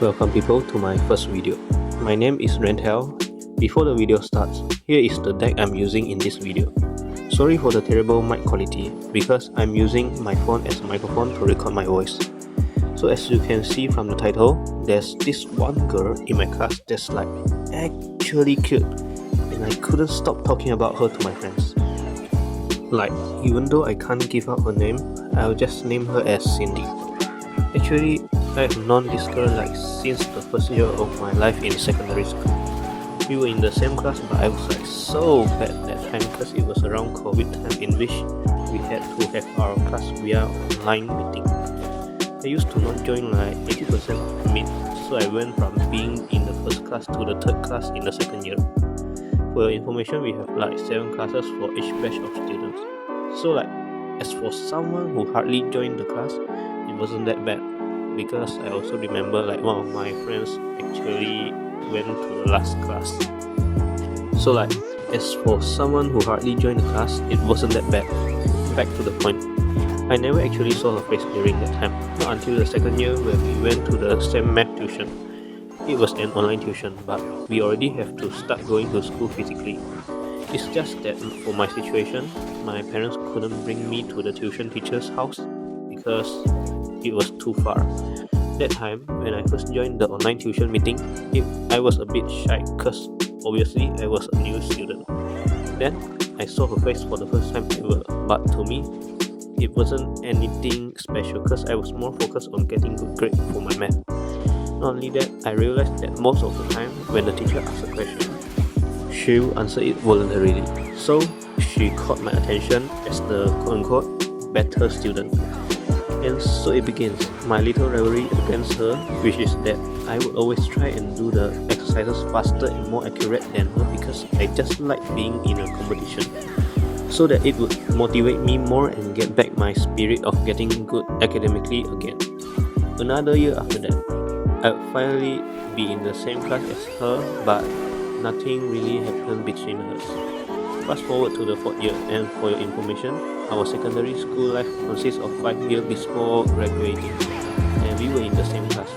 Welcome people to my first video. My name is Rentel. Before the video starts, here is the deck I'm using in this video. Sorry for the terrible mic quality because I'm using my phone as a microphone to record my voice. So as you can see from the title, there's this one girl in my class that's like actually cute and I couldn't stop talking about her to my friends. Like, even though I can't give out her name, I'll just name her as Cindy. Actually, I've known this girl like since the first year of my life in secondary school. We were in the same class, but I was like so bad that time because it was around COVID time in which we had to have our class via online meeting. I used to not join like 80% meet, so I went from being in the first class to the third class in the second year. For your information, we have like 7 classes for each batch of students. So like, as for someone who hardly joined the class, it wasn't that bad because I also remember like one of my friends actually went to the last class. So like, as for someone who hardly joined the class, it wasn't that bad. Back to the point, I never actually saw her face during that time, not until the second year when we went to the same math tuition. It was an online tuition, but we already have to start going to school physically. It's just that for my situation, my parents couldn't bring me to the tuition teacher's house because it was too far. That time, when I first joined the online tuition meeting, I was a bit shy because obviously I was a new student. Then, I saw her face for the first time ever, but to me, it wasn't anything special because I was more focused on getting good grade for my math. Not only that, I realized that most of the time when the teacher asked a question, she would answer it voluntarily. So she caught my attention as the quote-unquote better student. And so it begins, my little rivalry against her, which is that I would always try and do the exercises faster and more accurate than her because I just like being in a competition, so that it would motivate me more and get back my spirit of getting good academically again. Another year after that, I would finally be in the same class as her, but nothing really happened between us. Fast forward to the 4th year, and for your information, our secondary school life consists of 5 years before graduating, and we were in the same class.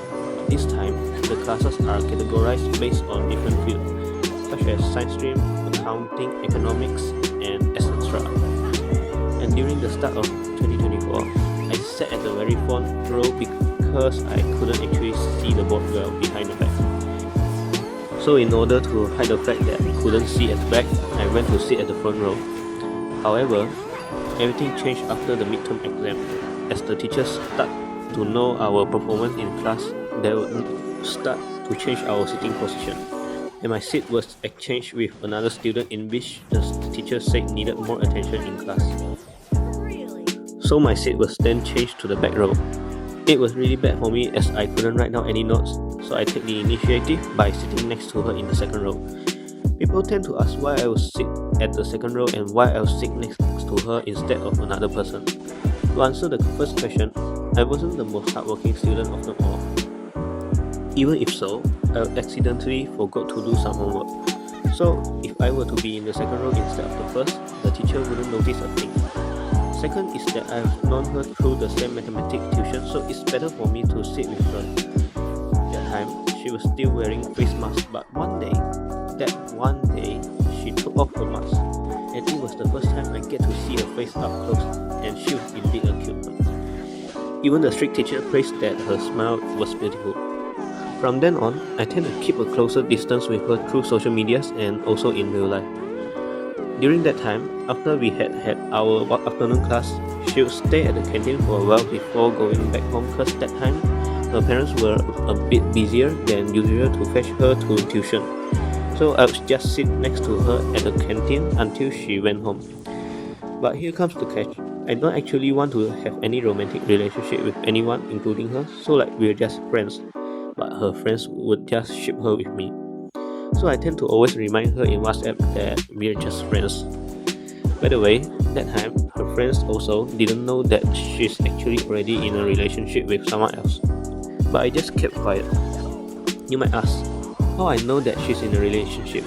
This time, the classes are categorized based on different fields, such as science stream, accounting, economics, and etc. And during the start of 2024, I sat at the very front row because I couldn't actually see the board well behind the back. So in order to hide the fact that I couldn't see at the back, I went to sit at the front row. However, everything changed after the midterm exam. As the teachers start to know our performance in class, they would start to change our sitting position. And my seat was exchanged with another student in which the teacher said needed more attention in class. So my seat was then changed to the back row. It was really bad for me as I couldn't write down any notes, so I take the initiative by sitting next to her in the second row. People tend to ask why I would sit at the second row and why I would sit next to her instead of another person. To answer the first question, I wasn't the most hardworking student of them all. Even if so, I accidentally forgot to do some homework. So if I were to be in the second row instead of the first, the teacher wouldn't notice a thing. Second is that I've known her through the same mathematics tuition, so it's better for me to sit with her. That time, she was still wearing face mask, but one day, she took off her mask, and it was the first time I get to see her face up close, and she was indeed a cute one. Even the strict teacher praised that her smile was beautiful. From then on, I tend to keep a closer distance with her through social medias and also in real life. During that time, after we had our afternoon class, she would stay at the canteen for a while before going back home because that time her parents were a bit busier than usual to fetch her to tuition. So I would just sit next to her at the canteen until she went home. But here comes the catch. I don't actually want to have any romantic relationship with anyone, including her, so like we're just friends. But her friends would just ship her with me. So I tend to always remind her in WhatsApp that we're just friends. By the way, that time, her friends also didn't know that she's actually already in a relationship with someone else. But I just kept quiet. You might ask, how I know that she's in a relationship?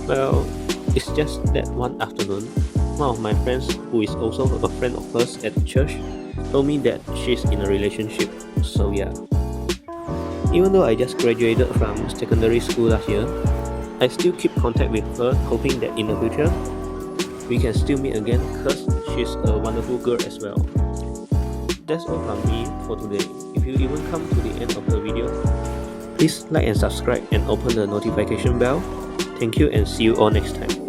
Well, it's just that one afternoon, one of my friends, who is also a friend of hers at church, told me that she's in a relationship. So yeah. Even though I just graduated from secondary school last year, I still keep contact with her, hoping that in the future we can still meet again because she's a wonderful girl as well. That's all from me for today. If you even come to the end of the video, please like and subscribe and open the notification bell. Thank you and see you all next time.